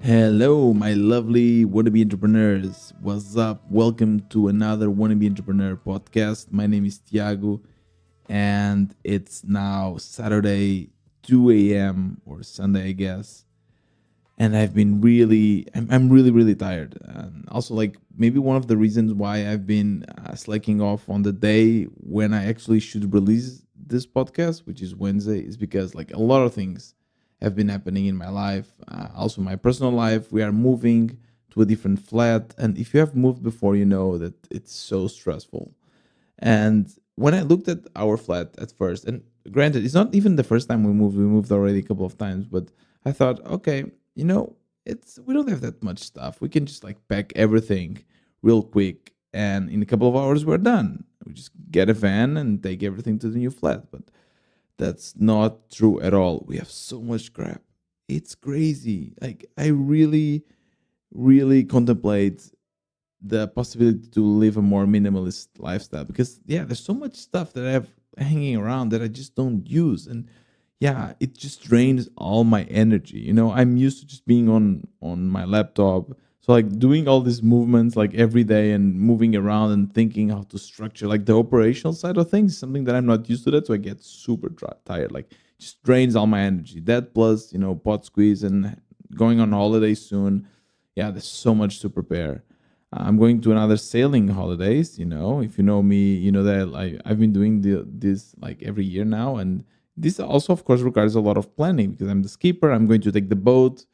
Hello, my lovely wannabe entrepreneurs. What's up? Welcome to another Wannabe Entrepreneur podcast. My name is Tiago, and it's now Saturday, 2 a.m. or Sunday, I guess. And I'm really, really tired. And also, like, maybe one of the reasons why I've been slacking off on the day when I actually should release this podcast, which is Wednesday, is because, like, a lot of things have been happening in my life. Also, my personal life. We are moving to a different flat. And if you have moved before, you know that it's so stressful. And when I looked at our flat at first, and granted, it's not even the first time we moved already a couple of times, but I thought, okay, you know, it's we don't have that much stuff. We can just like pack everything real quick and in a couple of hours we're done. We just get a van and take everything to the new flat. But that's not true at all. We have so much crap. It's crazy. Like I really, really contemplate the possibility to live a more minimalist lifestyle because yeah, there's so much stuff that I have hanging around that I just don't use. And yeah, it just drains all my energy. I'm used to just being on my laptop. So like doing all these movements like every day and moving around and thinking how to structure like the operational side of things is something that I'm not used to that. So I get super tired. Like just drains all my energy. That plus, pot squeeze and going on holiday soon. Yeah, there's so much to prepare. I'm going to another sailing holidays. If you know me, you know that I've been doing this like every year now, and this also, of course, requires a lot of planning because I'm the skipper. I'm going to take the boat,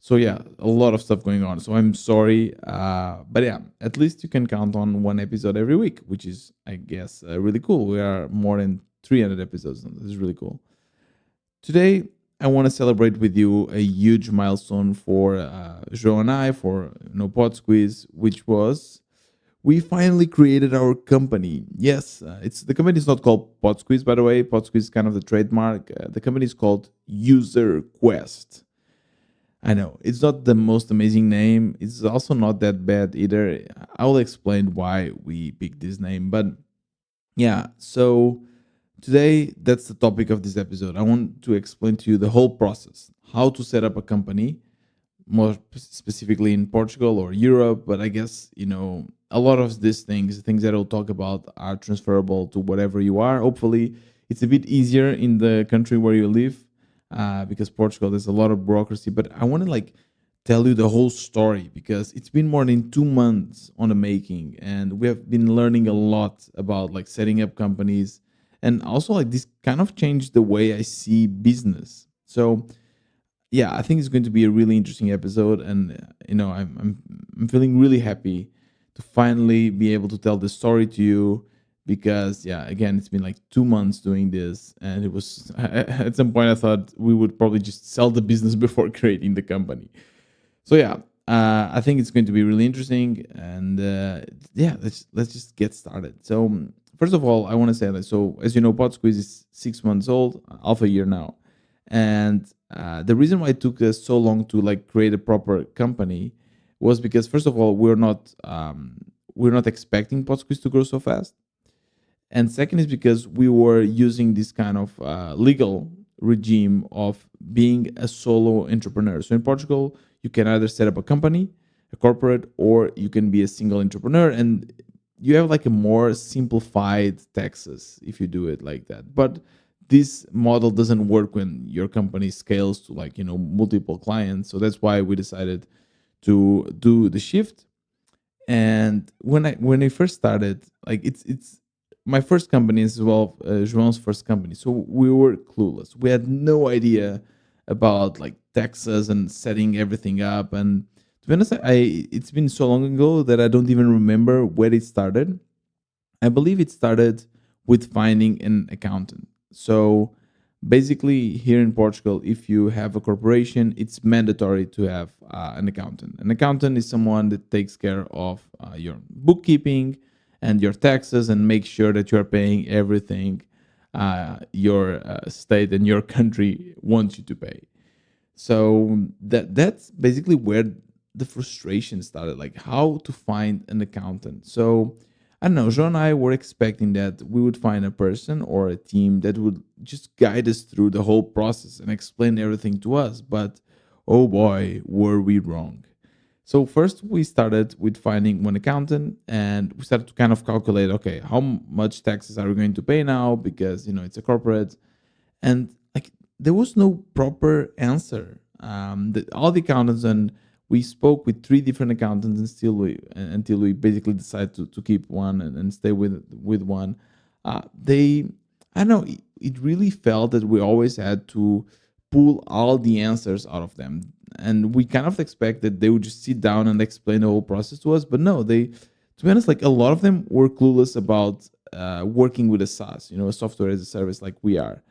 so yeah, a lot of stuff going on. So I'm sorry, but yeah, at least you can count on one episode every week, which is, I guess, really cool. We are more than 300 episodes. This is really cool. Today, I want to celebrate with you a huge milestone for Joe and I for Pod Squeeze, which was we finally created our company. Yes, it's the company is not called Pod Squeeze, by the way. Pod Squeeze is kind of the trademark. The company is called UserQuest. I know it's not the most amazing name. It's also not that bad either. I will explain why we picked this name, but yeah. So today, that's the topic of this episode. I want to explain to you the whole process, how to set up a company, more specifically in Portugal or Europe. But I guess, a lot of these things that I'll talk about, are transferable to whatever you are. Hopefully, it's a bit easier in the country where you live because Portugal, there's a lot of bureaucracy. But I want to like tell you the whole story because it's been more than 2 months on the making, and we have been learning a lot about like setting up companies, and also like this kind of changed the way I see business. So yeah, I think it's going to be a really interesting episode, and I'm feeling really happy to finally be able to tell the story to you because yeah, again, it's been like 2 months doing this, and it was at some point I thought we would probably just sell the business before creating the company. So yeah, I think it's going to be really interesting, and yeah, let's just get started. So first of all, I want to say that so as you know, Pod Squeeze is 6 months old, half a year now, and the reason why it took us so long to like create a proper company was because first of all, we're not expecting Pod Squeeze to grow so fast, and second is because we were using this kind of legal regime of being a solo entrepreneur. So in Portugal, you can either set up a company, a corporate, or you can be a single entrepreneur, and you have like a more simplified taxes if you do it like that. But this model doesn't work when your company scales to like multiple clients. So that's why we decided to do the shift. And when I first started, like it's my first company as well, João's first company. So we were clueless. We had no idea about like taxes and setting everything up. And to be honest, I it's been so long ago that I don't even remember where it started. I believe it started with finding an accountant. So basically, here in Portugal, if you have a corporation, it's mandatory to have an accountant. An accountant is someone that takes care of your bookkeeping and your taxes and make sure that you're paying everything your state and your country wants you to pay. So that's basically where the frustration started, like how to find an accountant. So I don't know, Joe and I were expecting that we would find a person or a team that would just guide us through the whole process and explain everything to us. But oh boy, were we wrong. So first we started with finding one accountant, and we started to kind of calculate, okay, how much taxes are we going to pay now, because it's a corporate. And like there was no proper answer. All the accountants, and we spoke with three different accountants, and still until we basically decided to keep one, and stay with one. They I don't know, it really felt that we always had to pull all the answers out of them, and we kind of expect that they would just sit down and explain the whole process to us. But no, they, to be honest, like a lot of them were clueless about working with a SaaS, a software as a service, like we are.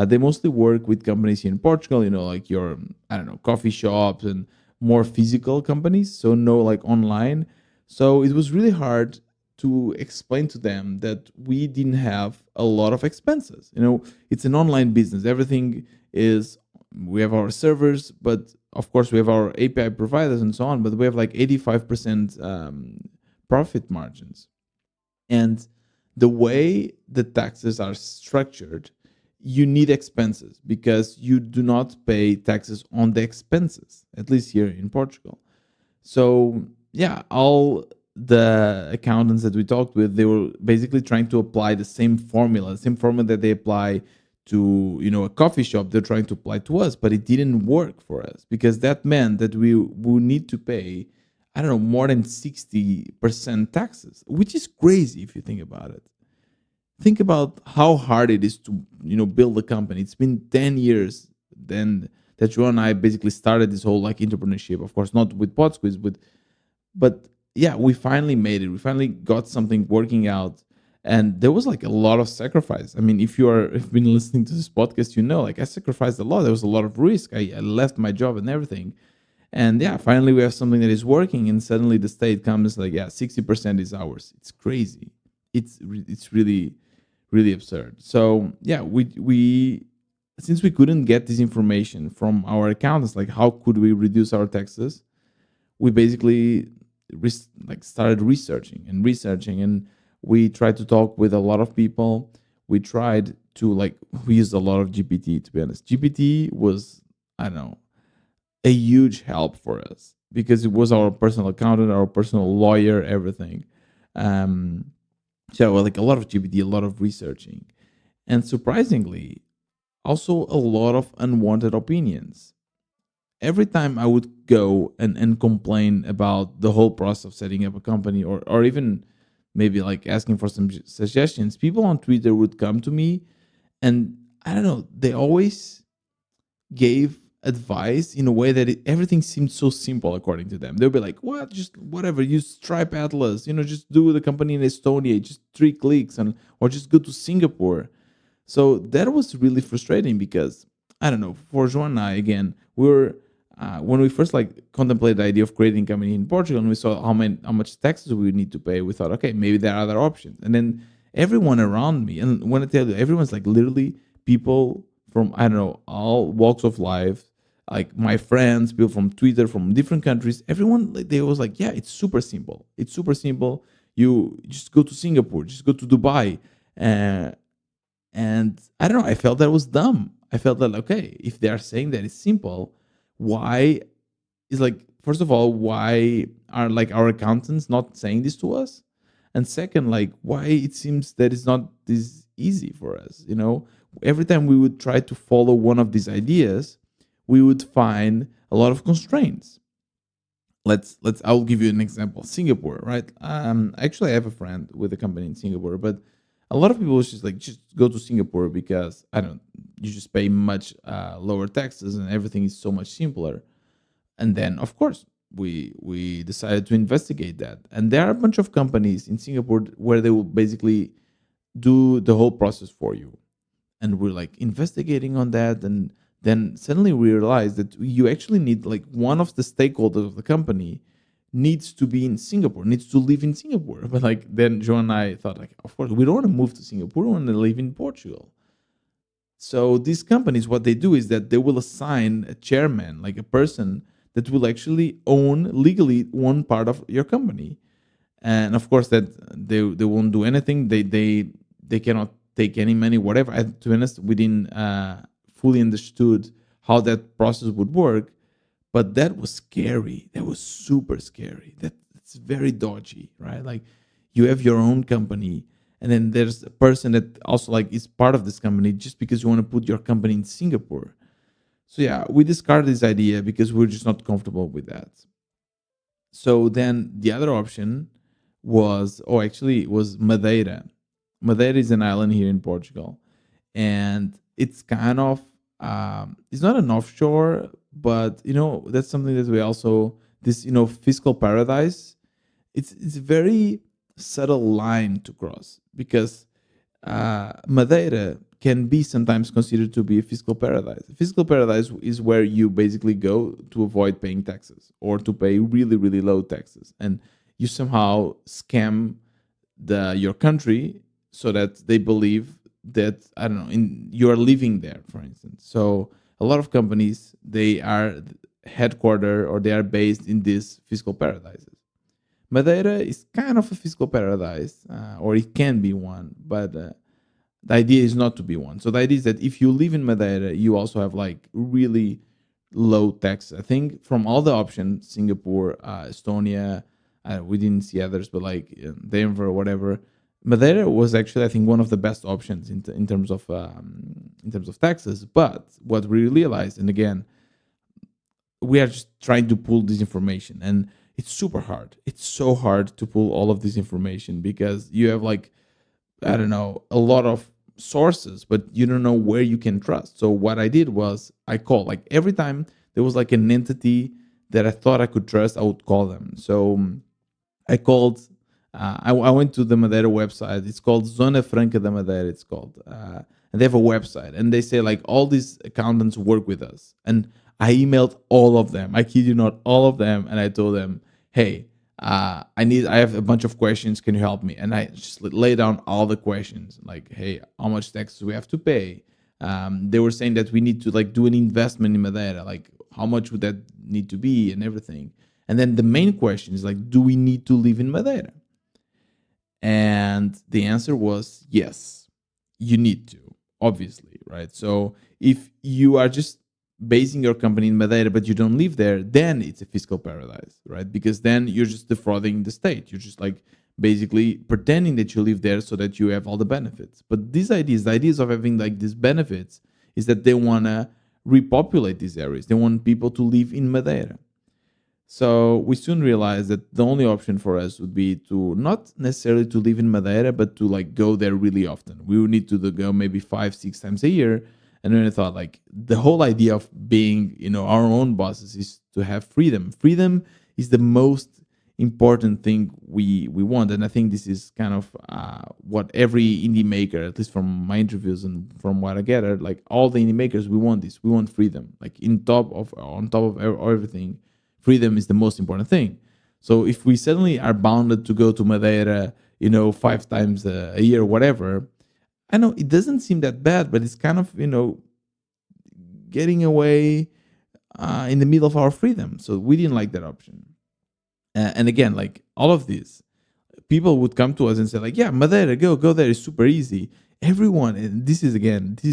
They mostly work with companies here in Portugal, like your, I don't know, coffee shops and more physical companies. So no like online. So it was really hard to explain to them that we didn't have a lot of expenses. It's an online business. Everything is, we have our servers, but of course we have our API providers and so on, but we have like 85% profit margins. And the way the taxes are structured, you need expenses because you do not pay taxes on the expenses, at least here in Portugal. So yeah, all the accountants that we talked with, they were basically trying to apply the same formula that they apply to a coffee shop. They're trying to apply to us, but it didn't work for us because that meant that we would need to pay, I don't know, more than 60% taxes, which is crazy if you think about it. Think about how hard it is to build a company. It's been 10 years then that Joe and I basically started this whole like entrepreneurship. Of course, not with Podsquiz, but yeah, we finally made it. We finally got something working out, and there was like a lot of sacrifice. I mean, if you've been listening to this podcast, like I sacrificed a lot. There was a lot of risk. I left my job and everything, and yeah, finally we have something that is working, and suddenly the state comes like, yeah, 60% is ours. It's crazy. It's really really absurd. So yeah, we since we couldn't get this information from our accountants, like how could we reduce our taxes? We basically started researching, and we tried to talk with a lot of people. We tried to we used a lot of GPT, to be honest. GPT was, I don't know, a huge help for us because it was our personal accountant, our personal lawyer, everything. Um, so like a lot of GPT, a lot of researching, and surprisingly, also a lot of unwanted opinions. Every time I would go and complain about the whole process of setting up a company, or even maybe like asking for some suggestions, people on Twitter would come to me, and I don't know, they always gave advice in a way that everything seemed so simple according to them. They'll be like, what, just whatever, use Stripe Atlas, just do the company in Estonia, just 3 clicks, or just go to Singapore. So that was really frustrating because I don't know, for Joan and I, again, we were when we first contemplated the idea of creating a company in Portugal, and we saw how much taxes we would need to pay, we thought, okay, maybe there are other options. And then everyone around me, and when I tell you, everyone's like literally people from, I don't know, all walks of life, like my friends, people from Twitter, from different countries, everyone, like, they was like, yeah, it's super simple. It's super simple. You just go to Singapore, just go to Dubai. Uh, and I don't know, I felt that was dumb. I felt that, okay, if they are saying that it's simple, why is, like, first of all, why are like our accountants not saying this to us? And second, like, why it seems that it's not this easy for us, every time we would try to follow one of these ideas, we would find a lot of constraints. Let's I'll give you an example. Singapore, right? Actually, I have a friend with a company in Singapore, but a lot of people just go to Singapore because I don't, you just pay much lower taxes and everything is so much simpler. And then of course we decided to investigate that, and there are a bunch of companies in Singapore where they will basically do the whole process for you. And we're like investigating on that, and then suddenly we realized that you actually need, like, one of the stakeholders of the company needs to be in Singapore, needs to live in Singapore. But like then Joe and I thought, like, of course we don't want to move to Singapore, we want to live in Portugal. So these companies, what they do is that they will assign a chairman, like a person that will actually own legally one part of your company. And of course that they won't do anything. They cannot take any money, whatever. To be honest, we didn't fully understood how that process would work. But that was scary. That was super scary. That's very dodgy, right? Like you have your own company, and then there's a person that also like is part of this company just because you want to put your company in Singapore. So yeah, we discarded this idea because we're just not comfortable with that. So then the other option was, oh, actually, it was Madeira. Madeira is an island here in Portugal, and it's kind of it's not an offshore, but that's something that we also this fiscal paradise. It's a very subtle line to cross because Madeira can be sometimes considered to be a fiscal paradise. A fiscal paradise is where you basically go to avoid paying taxes or to pay really, really low taxes. And you somehow scam your country so that they believe that, I don't know, you are living there, for instance. So a lot of companies, they are headquartered or they are based in these fiscal paradises. Madeira is kind of a fiscal paradise, or it can be one, but the idea is not to be one. So the idea is that if you live in Madeira, you also have like really low tax. I think from all the options, Singapore, Estonia, we didn't see others, but like Denver or whatever. Madeira was actually, I think, one of the best options in terms of taxes. But what we realized, and again, we are just trying to pull this information, and it's super hard. It's so hard to pull all of this information because you have like, I don't know, a lot of sources, but you don't know where you can trust. So what I did was I called like every time there was like an entity that I thought I could trust, I would call them. So I called. I went to the Madeira website. It's called Zona Franca da Madeira. It's called, and they have a website, and they say like all these accountants work with us. And I emailed all of them. I kid you not, all of them, and I told them, "Hey, I have a bunch of questions. Can you help me?" And I just lay down all the questions, like, "Hey, how much taxes we have to pay?" They were saying that we need to like do an investment in Madeira. Like, how much would that need to be, and everything. And then the main question is like, do we need to live in Madeira? And the answer was yes, you need to, obviously, right? So if you are just basing your company in Madeira, but you don't live there, then it's a fiscal paradise, right? Because then you're just defrauding the state. You're just like basically pretending that you live there so that you have all the benefits. But the ideas of having like these benefits is that they want to repopulate these areas. They want people to live in Madeira. So we soon realized that the only option for us would be to not necessarily to live in Madeira, but to like go there really often. We would need to go maybe 5, 6 times a year. And then I thought like the whole idea of being, our own bosses is to have freedom. Freedom is the most important thing we want. And I think this is kind of what every indie maker, at least from my interviews and from what I gathered, like all the indie makers, we want this. We want freedom. Like on top of everything, freedom is the most important thing. So if we suddenly are bounded to go to Madeira, 5 times a year, whatever, I know it doesn't seem that bad, but it's kind of, getting away in the middle of our freedom. So we didn't like that option. And again, like all of this, people would come to us and say like, yeah, Madeira, go there, it's super easy. Everyone, and this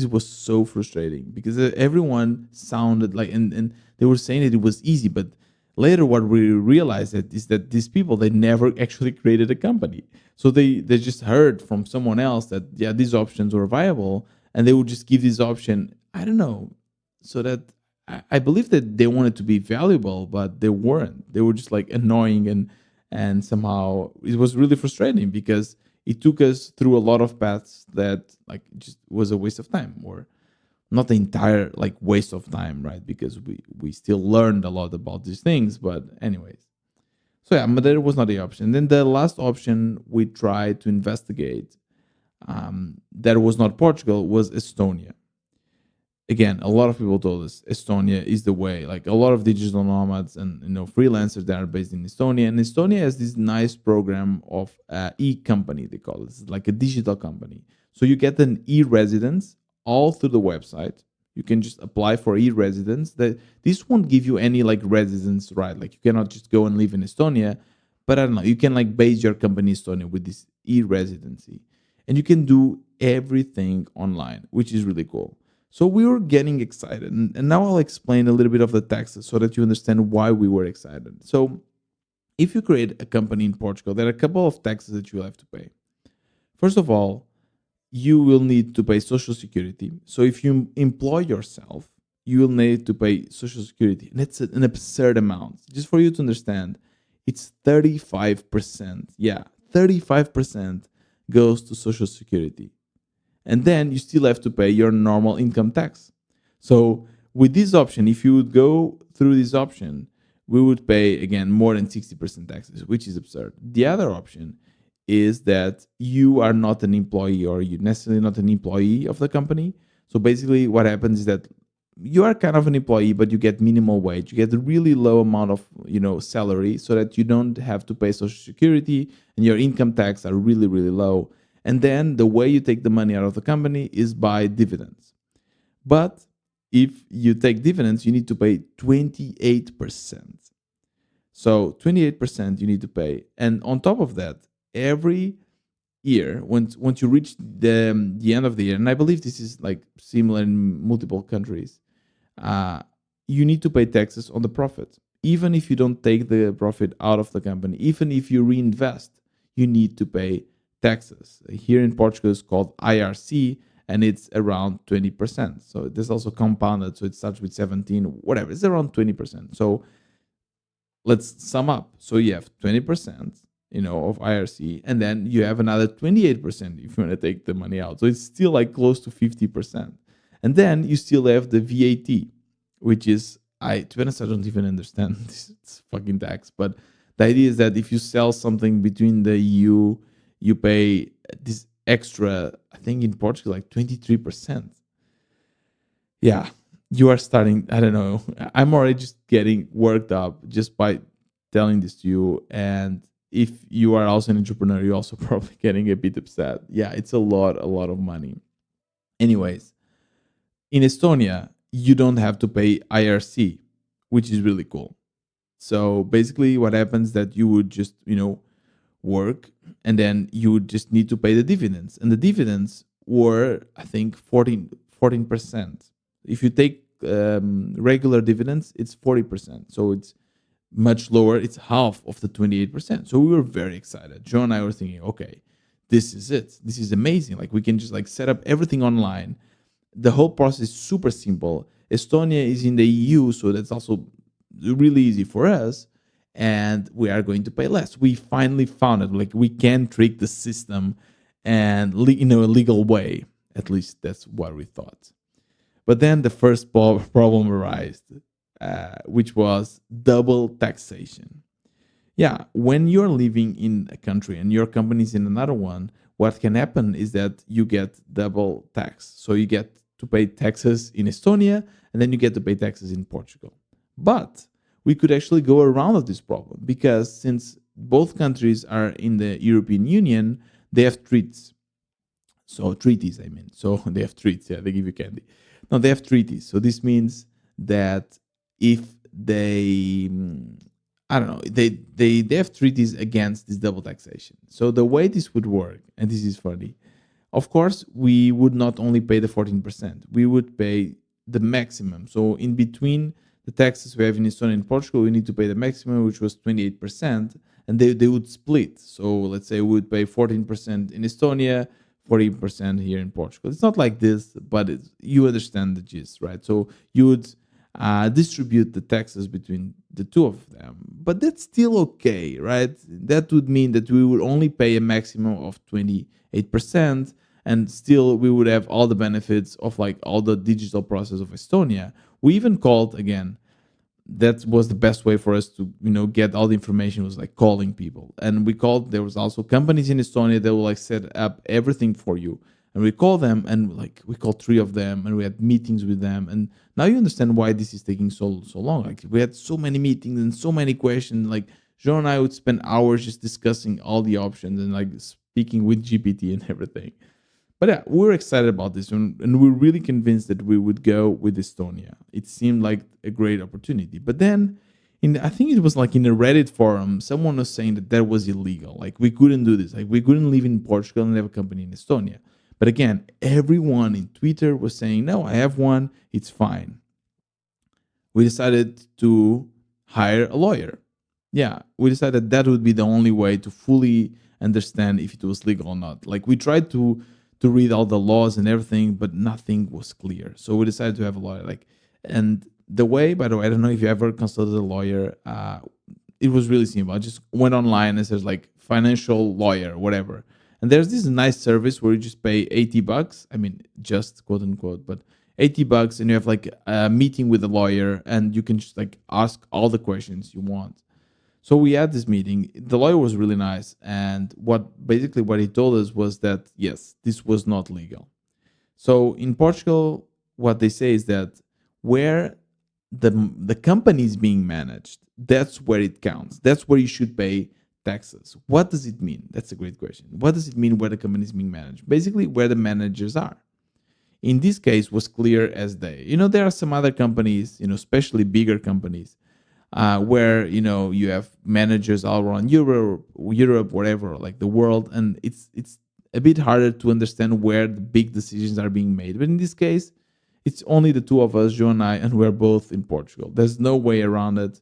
was so frustrating because everyone sounded like, and they were saying that it was easy, but later what we realized is that these people, they never actually created a company. So they just heard from someone else that, yeah, these options were viable, and they would just give this option, I don't know, so that I believe that they wanted to be valuable, but they weren't. They were just like annoying, and somehow it was really frustrating because it took us through a lot of paths that like just was a waste of time, or not the entire like waste of time, right? Because we still learned a lot about these things. But anyways, so yeah, Madeira was not the option. Then the last option we tried to investigate, that was not Portugal, was Estonia. Again, a lot of people told us Estonia is the way. Like a lot of digital nomads and freelancers that are based in Estonia, and Estonia has this nice program of e-company. They call it. It's like a digital company. So you get an e-residence all through the website. You can just apply for e-residence. That this won't give you any like residence, right? Like you cannot just go and live in Estonia, but I don't know. You can like base your company in Estonia with this e-residency, and you can do everything online, which is really cool. So we were getting excited. And now I'll explain a little bit of the taxes so that you understand why we were excited. So if you create a company in Portugal, there are a couple of taxes that you will have to pay. First of all, you will need to pay social security. So if you employ yourself, you will need to pay social security. And it's an absurd amount. Just for you to understand, it's 35%. Yeah, 35% goes to social security. And then you still have to pay your normal income tax. So with this option, if you would go through this option, we would pay again more than 60% taxes, which is absurd. The other option is that you are not an employee or you're necessarily not an employee of the company. So basically what happens is that you are kind of an employee, but you get minimal wage. You get a really low amount of salary so that you don't have to pay social security and your income tax are really, really low. And then the way you take the money out of the company is by dividends. But if you take dividends, you need to pay 28%. So 28% you need to pay. And on top of that, every year, once you reach the end of the year, and I believe this is like similar in multiple countries, you need to pay taxes on the profit. Even if you don't take the profit out of the company, even if you reinvest, you need to pay taxes. Here in Portugal, it's called IRC, and it's around 20%. So there's also compounded, so it starts with 17, whatever. It's around 20%. So let's sum up. So you have 20%, of IRC, and then you have another 28% if you want to take the money out. So it's still like close to 50%. And then you still have the VAT, which is, to be honest, I don't even understand this fucking tax. But the idea is that if you sell something between the EU, you pay this extra, I think in Portugal, like 23%. Yeah, you are starting, I don't know. I'm already just getting worked up just by telling this to you. And if you are also an entrepreneur, you're also probably getting a bit upset. Yeah, it's a lot of money. Anyways, in Estonia, you don't have to pay IRC, which is really cool. So basically, what happens that you would just, work, and then you would just need to pay the dividends. And the dividends were, I think, 14%. If you take regular dividends, it's 40%. So it's much lower. It's half of the 28%. So we were very excited. Joe and I were thinking, okay, this is it. This is amazing. Like we can just like set up everything online. The whole process is super simple. Estonia is in the EU, so that's also really easy for us. And we are going to pay less. We finally found it. Like we can trick the system and in a legal way. At least that's what we thought. But then the first problem arose, which was double taxation. Yeah, when you're living in a country and your company is in another one, what can happen is that you get double tax. So you get to pay taxes in Estonia and then you get to pay taxes in Portugal. But we could actually go around of this problem because since both countries are in the European Union, they have treaties. So treaties, I mean. So they have treaties. Yeah, they give you candy. No, they have treaties. So this means that if they, I don't know, they have treaties against this double taxation. So the way this would work, and this is funny, of course, we would not only pay the 14%, we would pay the maximum. So in between the taxes we have in Estonia and Portugal, we need to pay the maximum, which was 28%, and they would split. So let's say we would pay 14% in Estonia, 40% here in Portugal. It's not like this, but you understand the gist, right? So you would distribute the taxes between the two of them, but that's still okay, right? That would mean that we would only pay a maximum of 28%, and still we would have all the benefits of like all the digital process of Estonia. We even called again, that was the best way for us to get all the information, was like calling people. And we called, there was also companies in Estonia that will like set up everything for you, and we call them, and like we called three of them, and we had meetings with them. And now you understand why this is taking so long. Like we had so many meetings and so many questions. Like Jean and I would spend hours just discussing all the options and like speaking with GPT and everything. But yeah, we're excited about this, and we're really convinced that we would go with Estonia. It seemed like a great opportunity. But then, I think it was like in a Reddit forum, someone was saying that was illegal. Like we couldn't do this. Like we couldn't live in Portugal and have a company in Estonia. But again, everyone in Twitter was saying, no, I have one, it's fine. We decided to hire a lawyer. Yeah, we decided that would be the only way to fully understand if it was legal or not. Like we tried to read all the laws and everything, but nothing was clear. So we decided to have a lawyer. Like, and the way, by the way, I don't know if you ever consulted a lawyer. It was really simple. I just went online and says like financial lawyer, whatever. And there's this nice service where you just pay $80. I mean, just quote unquote, but $80, and you have like a meeting with a lawyer, and you can just like ask all the questions you want. So we had this meeting. The lawyer was really nice, and what he told us was that yes, this was not legal. So in Portugal, what they say is that where the company is being managed, that's where it counts. That's where you should pay taxes. What does it mean? That's a great question. What does it mean where the company is being managed? Basically, where the managers are. In this case, was clear as day. There are some other companies, especially bigger companies, where you have managers all around Europe, whatever, like the world, and it's a bit harder to understand where the big decisions are being made. But in this case, it's only the two of us, Joe and I, and we're both in Portugal. There's no way around it,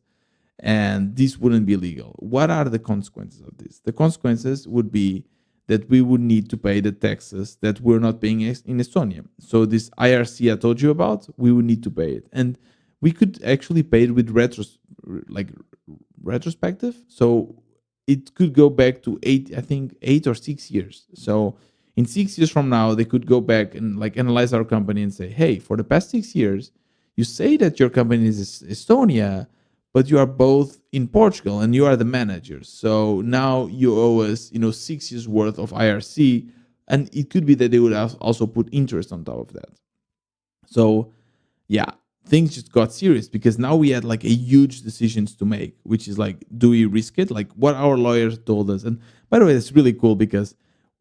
and this wouldn't be legal. What are the consequences of this? The consequences would be that we would need to pay the taxes that we're not paying in Estonia. So this IRC I told you about, we would need to pay it, and we could actually pay it with like retrospective. So it could go back to I think 8 or 6 years. So in 6 years from now, they could go back and like analyze our company and say, hey, for the past 6 years, you say that your company is Estonia, but you are both in Portugal and you are the managers. So now you owe us, 6 years worth of IRC, and it could be that they would also put interest on top of that. So yeah, things just got serious because now we had like a huge decisions to make, which is like, do we risk it? Like what our lawyers told us. And by the way, it's really cool because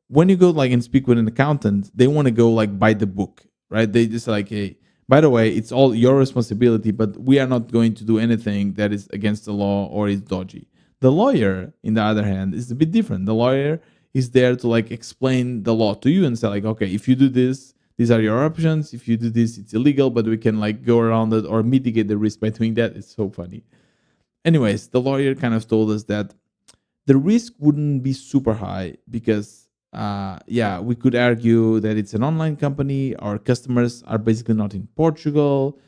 when you go like and speak with an accountant, they want to go like by the book, right? They just like, hey, by the way, it's all your responsibility, but we are not going to do anything that is against the law or is dodgy. The lawyer, in the other hand, is a bit different. The lawyer is there to like explain the law to you and say like, okay, if you do this, these are your options. If you do this, it's illegal, but we can like go around it or mitigate the risk by doing that. It's so funny. Anyways, the lawyer kind of told us that the risk wouldn't be super high because yeah, we could argue that it's an online company, our customers are basically not in Portugal,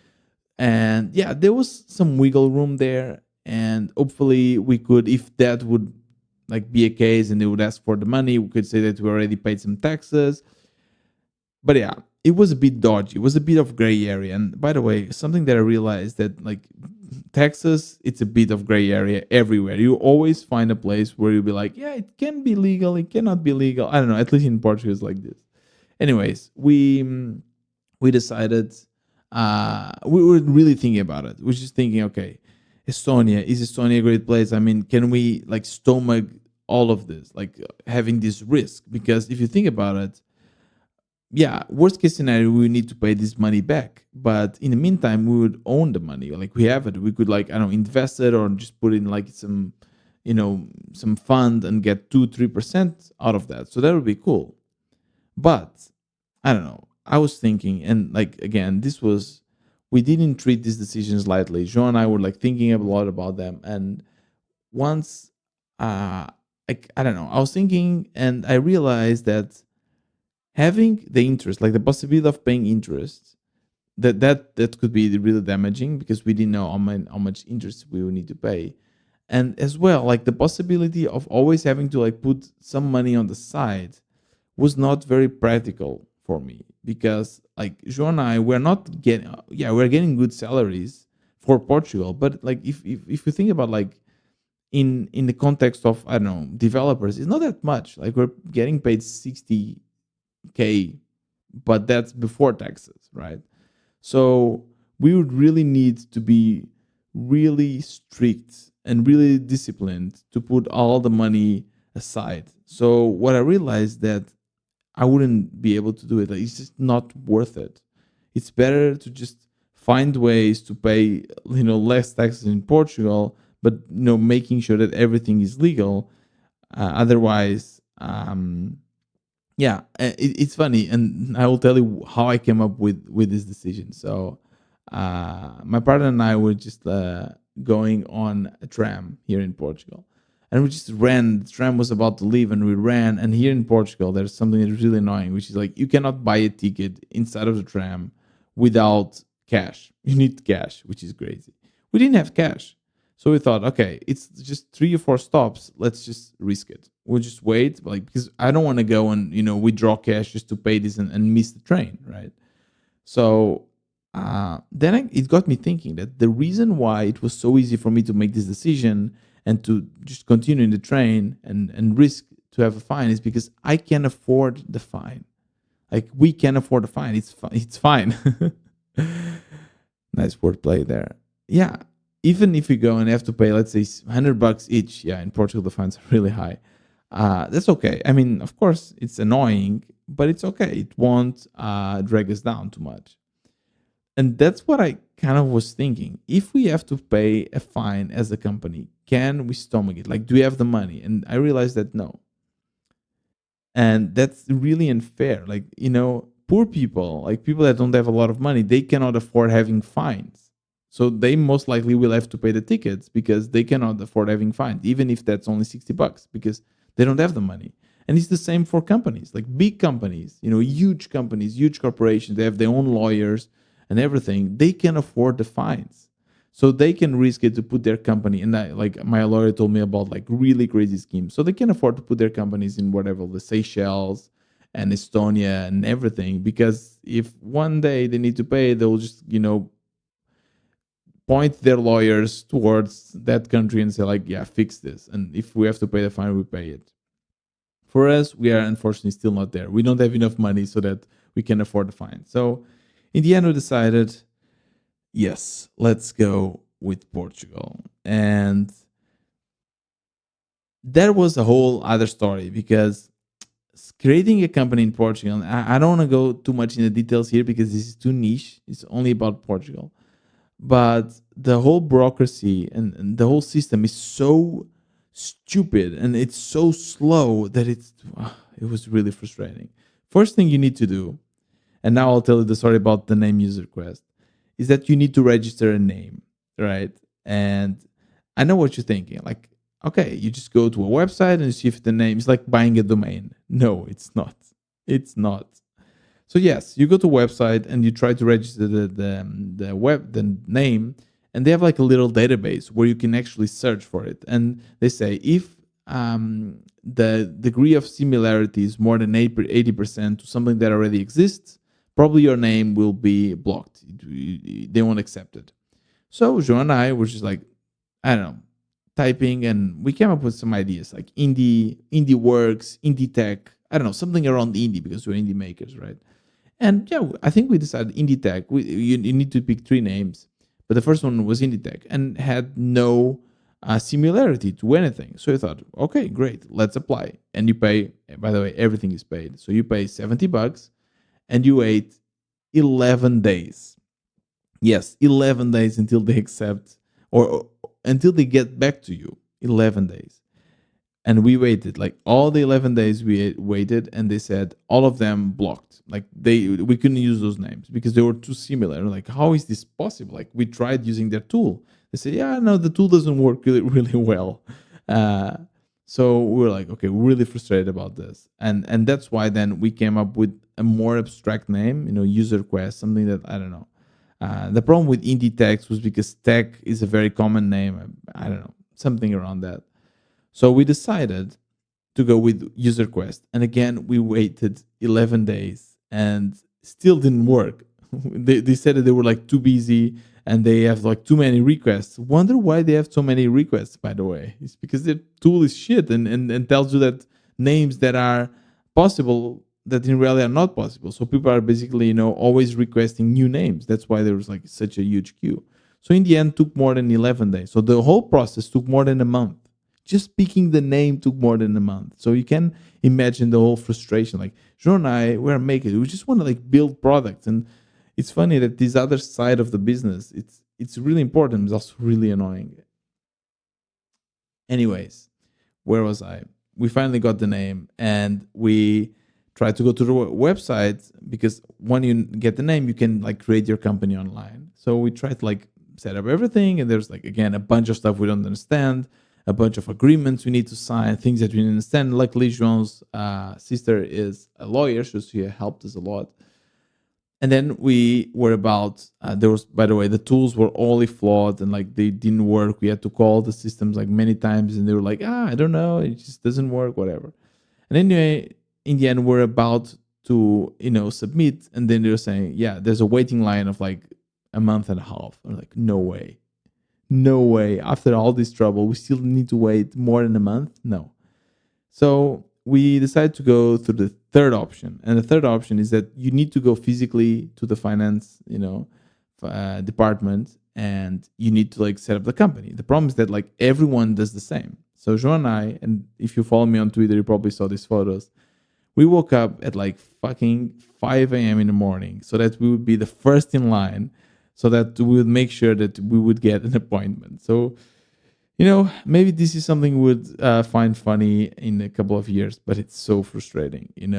and yeah, there was some wiggle room there, and hopefully we could, if that would like be a case and they would ask for the money, we could say that we already paid some taxes. But yeah, it was a bit dodgy. It was a bit of gray area. And by the way, something that I realized that like Texas, it's a bit of gray area everywhere. You always find a place where you'll be like, yeah, it can be legal, it cannot be legal. I don't know. At least in Portugal, it's like this. Anyways, we decided. We were really thinking about it. We were just thinking, okay, Estonia, is Estonia a great place? I mean, can we like stomach all of this, like having this risk? Because if you think about it, yeah, worst case scenario, we need to pay this money back. But in the meantime, we would own the money. Like we have it. We could like, I don't know, invest it or just put in like some fund and get 2-3% out of that. So that would be cool. But I don't know. I was thinking, and like again, we didn't treat these decisions lightly. Joe and I were like thinking a lot about them. And once like I don't know, I was thinking and I realized that having the interest, like the possibility of paying interest, that could be really damaging because we didn't know how much interest we would need to pay. And as well, like the possibility of always having to like put some money on the side was not very practical for me because like Joe and I we're not getting, yeah, we're getting good salaries for Portugal, but like if you think about like in the context of, I don't know, developers, it's not that much. Like we're getting paid 60K, but that's before taxes, right? So we would really need to be really strict and really disciplined to put all the money aside. So what I realized that I wouldn't be able to do it. Like, it's just not worth it. It's better to just find ways to pay, less taxes in Portugal, but making sure that everything is legal. Otherwise, Yeah, it's funny, and I will tell you how I came up with this decision. So, my partner and I were just going on a tram here in Portugal, and we just ran. The tram was about to leave, and we ran. And here in Portugal, there's something that's really annoying, which is like you cannot buy a ticket inside of the tram without cash. You need cash, which is crazy. We didn't have cash, so we thought, okay, it's just 3 or 4 stops. Let's just risk it. We'll just wait, like because I don't want to go and withdraw cash just to pay this and miss the train, right? So it got me thinking that the reason why it was so easy for me to make this decision and to just continue in the train and risk to have a fine is because I can afford the fine. Like we can afford the fine. It's fine. Nice wordplay there. Yeah. Even if you go and have to pay, let's say, $100 each, yeah, in Portugal the fines are really high. That's okay. I mean, of course, it's annoying, but it's okay. It won't drag us down too much. And that's what I kind of was thinking. If we have to pay a fine as a company, can we stomach it? Like, do we have the money? And I realized that no, and that's really unfair. Like, poor people, like people that don't have a lot of money, they cannot afford having fines, so they most likely will have to pay the tickets because they cannot afford having fines, even if that's only $60, because they don't have the money. And it's the same for companies, like big companies, huge companies, huge corporations, they have their own lawyers and everything. They can afford the fines, so they can risk it to put their company. And like my lawyer told me about like really crazy schemes, so they can afford to put their companies in whatever the Seychelles and Estonia and everything, because if one day they need to pay, they'll just point their lawyers towards that country and say like, yeah, fix this, and if we have to pay the fine, we pay it. For us, we are unfortunately still not there. We don't have enough money so that we can afford the fine. So in the end, we decided, yes, let's go with Portugal. And that was a whole other story, because creating a company in Portugal, I don't want to go too much in the details here because this is too niche. It's only about Portugal. But the whole bureaucracy and the whole system is so stupid and it's so slow that it was really frustrating. First thing you need to do, and now I'll tell you the story about the name UserQuest, is that you need to register a name, right? And I know what you're thinking. Like, okay, you just go to a website and see if the name is like buying a domain. No, it's not. It's not. So yes, you go to a website and you try to register the name, and they have like a little database where you can actually search for it. And they say if the degree of similarity is more than 80% to something that already exists, probably your name will be blocked. They won't accept it. So Joe and I were just like, I don't know, typing, and we came up with some ideas like indie works, indie tech. I don't know, something around indie, because we're indie makers, right? And yeah, I think we decided indie tech. You need to pick 3 names, but the first one was indie tech and had no similarity to anything. So I thought, okay, great, let's apply. And you pay. By the way, everything is paid. So you pay $70, and you wait 11 days. Yes, 11 days until they accept, or until they get back to you. 11 days. And we waited like all the 11 days. We waited, and they said all of them blocked. Like we couldn't use those names because they were too similar. Like, how is this possible? Like, we tried using their tool. They said, yeah, no, the tool doesn't work really, really well. uh, so we were like, okay, we're really frustrated about this. And that's why then we came up with a more abstract name, user quest, something that I don't know. The problem with indie text was because tech is a very common name. I don't know, something around that. So we decided to go with UserQuest. And again, we waited 11 days and still didn't work. They said that they were like too busy and they have like too many requests. Wonder why they have so many requests, by the way. It's because their tool is shit, and tells you that names that are possible that in reality are not possible. So people are basically, always requesting new names. That's why there was like such a huge queue. So in the end, took more than 11 days. So the whole process took more than a month. Just picking the name took more than a month. So you can imagine the whole frustration. Like Joe and I, we're makers. We just want to like build products. And it's funny that this other side of the business, it's really important. It's also really annoying. Anyways, where was I? We finally got the name, and we try to go to the website, because when you get the name, you can like create your company online. So we try to like set up everything, and there's like again a bunch of stuff we don't understand, a bunch of agreements we need to sign, things that we didn't understand. Luckily, João's sister is a lawyer, so she helped us a lot. And then we were about there was, by the way, the tools were all flawed and like they didn't work. We had to call the systems like many times, and they were like, I don't know, it just doesn't work, whatever. And anyway, in the end, we're about to submit, and then they're saying, yeah, there's a waiting line of like a month and a half. I'm like, no way, no way. After all this trouble, we still need to wait more than a month? No. So we decided to go through the third option, and the third option is that you need to go physically to the finance, department, and you need to like set up the company. The problem is that like everyone does the same. So João and I, and if you follow me on Twitter, you probably saw these photos. We woke up at like fucking 5 a.m. in the morning so that we would be the first in line, so that we would make sure that we would get an appointment. So maybe this is something we would find funny in a couple of years, but it's so frustrating. In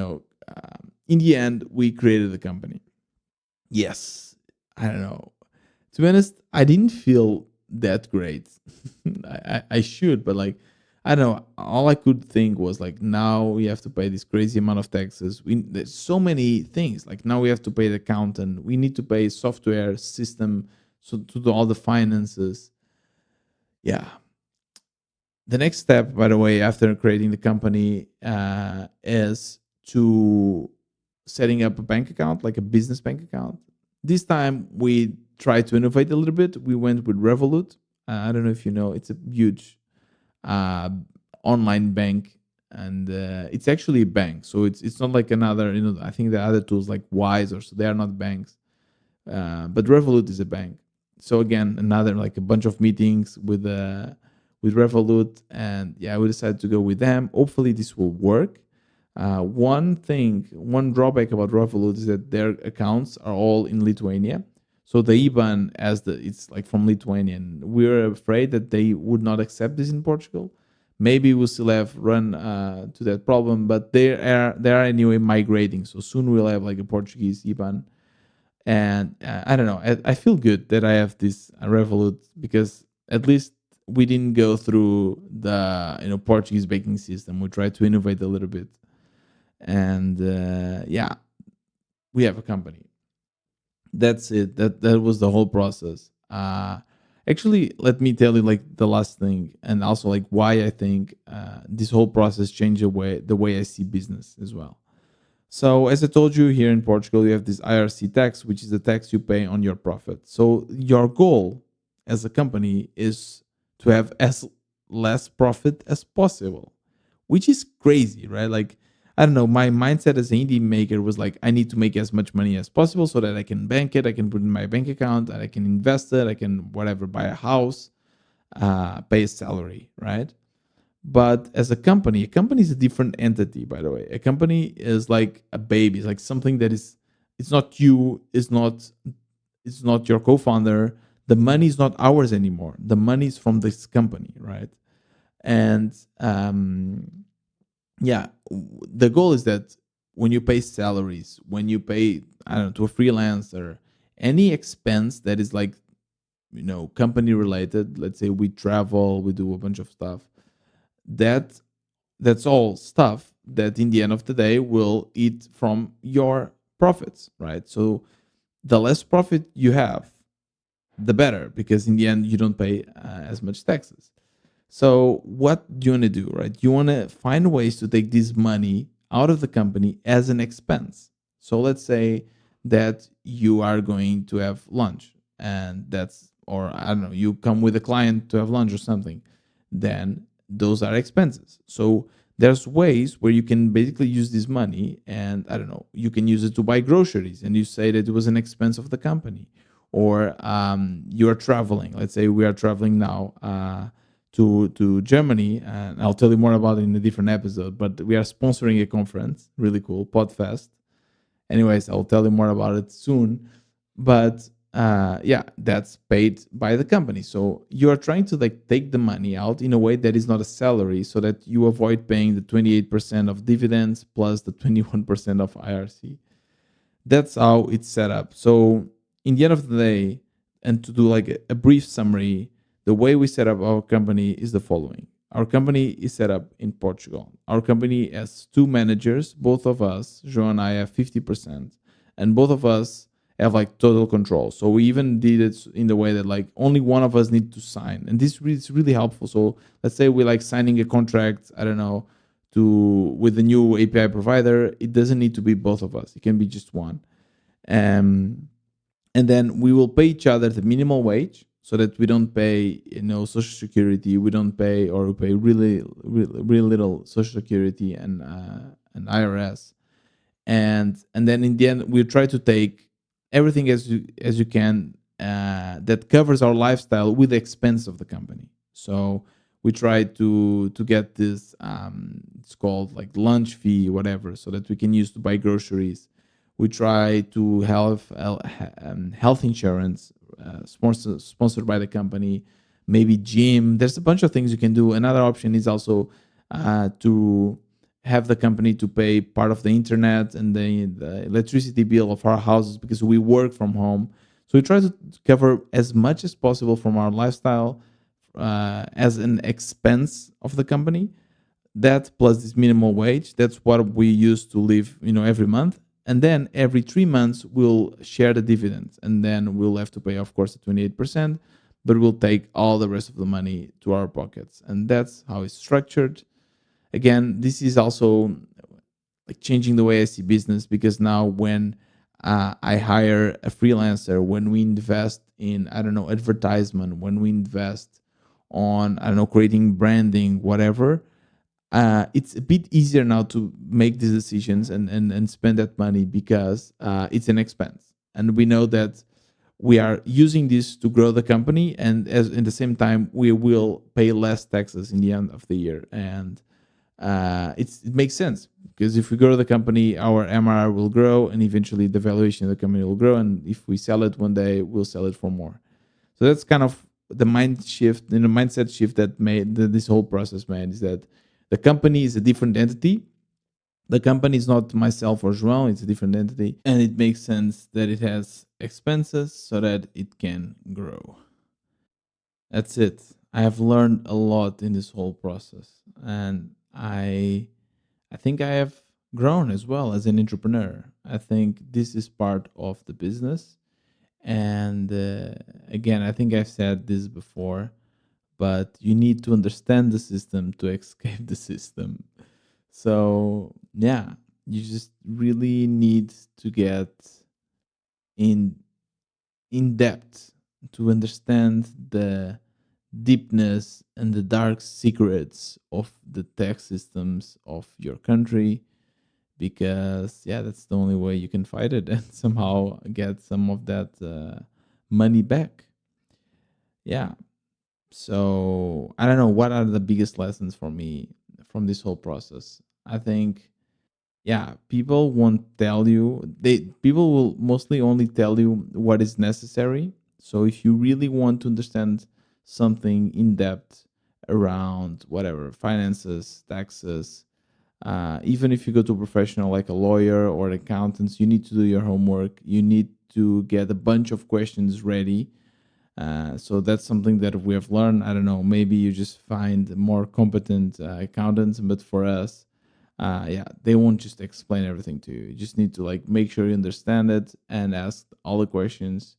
the end, we created the company. Yes, I don't know. To be honest, I didn't feel that great. I should, but like, I don't know. All I could think was like, now we have to pay this crazy amount of taxes. There's so many things. Like now we have to pay the accountant. We need to pay software system, so to do all the finances. Yeah, the next step, by the way, after creating the company, is to setting up a bank account, like a business bank account. This time we tried to innovate a little bit. We went with Revolut. I don't know if you know, it's a huge uh, online bank, and it's actually a bank. So it's not like another. I think the other tools like Wise or so, they are not banks, but Revolut is a bank. So again, another like a bunch of meetings with Revolut, and yeah, we decided to go with them. Hopefully, this will work. One drawback about Revolut is that their accounts are all in Lithuania. So the IBAN it's like from Lithuania, and we're afraid that they would not accept this in Portugal. Maybe we'll still have run to that problem, but they are anyway migrating. So soon we'll have like a Portuguese IBAN, and I don't know. I feel good that I have this Revolut, because at least we didn't go through the Portuguese banking system. We tried to innovate a little bit, and yeah, we have a company. That's it. That was the whole process. Actually, let me tell you like the last thing, and also like why I think this whole process changed the way I see business as well. So, as I told you, here in Portugal, you have this IRC tax, which is the tax you pay on your profit. So, your goal as a company is to have as less profit as possible, which is crazy, right? Like, I don't know, my mindset as an indie maker was like, I need to make as much money as possible so that I can bank it, I can put it in my bank account, and I can invest it, I can whatever, buy a house, pay a salary, right? But as a company is a different entity, by the way. A company is like a baby. It's like something that is, it's not you, it's not your co-founder. The money is not ours anymore. The money is from this company, right? And yeah, the goal is that when you pay salaries, when you pay, I don't know, to a freelancer, any expense that is like, company related, let's say we travel, we do a bunch of stuff, that that's all stuff that in the end of the day will eat from your profits, right? So the less profit you have, the better, because in the end you don't pay as much taxes. So what do you want to do, right? You want to find ways to take this money out of the company as an expense. So let's say that you are going to have lunch, and or I don't know, you come with a client to have lunch or something, then those are expenses. So there's ways where you can basically use this money, and I don't know, you can use it to buy groceries, and you say that it was an expense of the company. Or you are traveling. Let's say we are traveling now to Germany, and I'll tell you more about it in a different episode. But we are sponsoring a conference, really cool, Podfest. Anyways, I'll tell you more about it soon. But yeah, that's paid by the company. So you are trying to like take the money out in a way that is not a salary, so that you avoid paying the 28% of dividends plus the 21% of IRC. That's how it's set up. So in the end of the day, and to do like a brief summary, the way we set up our company is the following. Our company is set up in Portugal. Our company has two managers. Both of us, João and I, have 50%, and both of us have like total control. So we even did it in the way that like only one of us need to sign, and this is really helpful. So let's say we like signing a contract, I don't know, to with the new API provider. It doesn't need to be both of us. It can be just one. Um, and then we will pay each other the minimum wage so that we don't pay, social security. We don't pay, or we pay really little social security and IRS. And then in the end we try to take everything as you can, that covers our lifestyle with the expense of the company. So we try to get this, it's called like lunch fee, whatever, so that we can use to buy groceries. We try to have health insurance, sponsored by the company, maybe gym. There's a bunch of things you can do. Another option is also to have the company to pay part of the internet and the electricity bill of our houses, because we work from home. So we try to cover as much as possible from our lifestyle, as an expense of the company. That plus this minimum wage, that's what we use to live, every month. And then every 3 months we'll share the dividends, and then we'll have to pay, of course, the 28%, but we'll take all the rest of the money to our pockets. And that's how it's structured. Again, this is also like changing the way I see business, because now when I hire a freelancer, when we invest in, I don't know, advertisement, when we invest on, I don't know, creating branding, whatever, it's a bit easier now to make these decisions and spend that money, because it's an expense. And we know that we are using this to grow the company, and as in the same time we will pay less taxes in the end of the year. And it makes sense, because if we grow the company, our MRR will grow, and eventually the valuation of the company will grow. And if we sell it one day, we'll sell it for more. So that's kind of the mindset shift that made this whole process made, is that the company is a different entity. The company is not myself or João, it's a different entity. And it makes sense that it has expenses so that it can grow. That's it. I have learned a lot in this whole process, and I think I have grown as well as an entrepreneur. I think this is part of the business. And again, I think I've said this before, but you need to understand the system to escape the system. So, yeah, you just really need to get in in depth to understand the deepness and the dark secrets of the tax systems of your country, because yeah, that's the only way you can fight it and somehow get some of that money back. Yeah. So I don't know what are the biggest lessons for me from this whole process. I think, yeah, people won't tell you, people will mostly only tell you what is necessary. So if you really want to understand something in depth around whatever finances, taxes, even if you go to a professional like a lawyer or an accountant, you need to do your homework. You need to get a bunch of questions ready. So that's something that we have learned. I don't know, maybe you just find more competent accountants, but for us, yeah, they won't just explain everything to you. You just need to like make sure you understand it and ask all the questions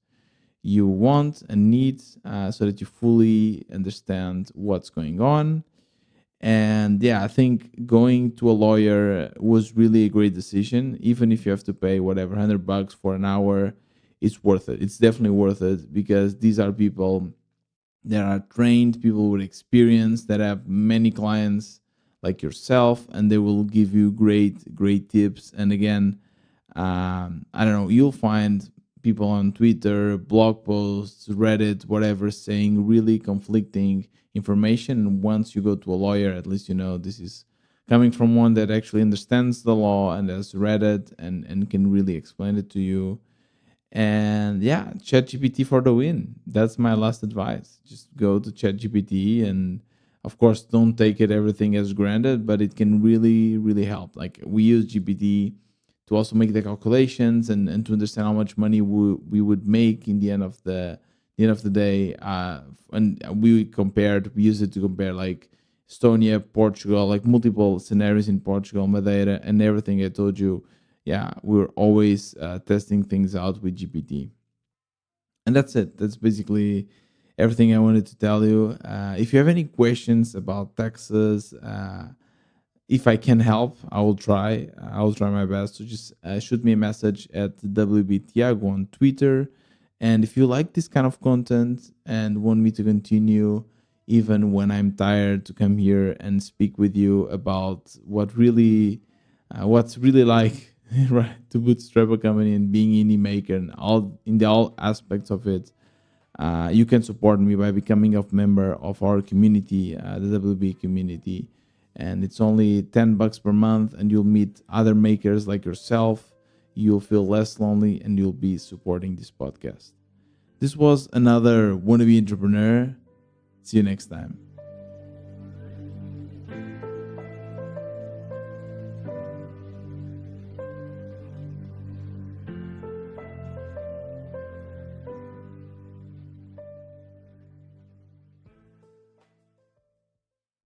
you want and need, so that you fully understand what's going on. And yeah, I think going to a lawyer was really a great decision. Even if you have to pay whatever $100 for an hour, it's worth it. It's definitely worth it, because these are people that are trained, people with experience, that have many clients like yourself, and they will give you great tips. And again, I don't know, you'll find people on Twitter, blog posts, Reddit, whatever, saying really conflicting information. And once you go to a lawyer, at least you know this is coming from one that actually understands the law and has read it and can really explain it to you. And yeah, ChatGPT for the win. That's my last advice. Just go to ChatGPT, and of course, don't take it everything as granted, but it can really, really help. Like we use GPT to also make the calculations, and to understand how much money we would make in the end of the day. And we use it to compare like Estonia, Portugal, like multiple scenarios in Portugal, Madeira, and everything I told you. Yeah, we're always testing things out with GPT. And that's it. That's basically everything I wanted to tell you. If you have any questions about taxes, if I can help, I will try. I will try my best. So just shoot me a message at WBTiago on Twitter. And if you like this kind of content and want me to continue, even when I'm tired, to come here and speak with you about what's really like, right, to bootstrap a company and being indie maker and all aspects of it, you can support me by becoming a member of our community, the WB community. And it's only $10 per month, and you'll meet other makers like yourself. You'll feel less lonely, and you'll be supporting this podcast. This was another Wannabe Entrepreneur. See you next time.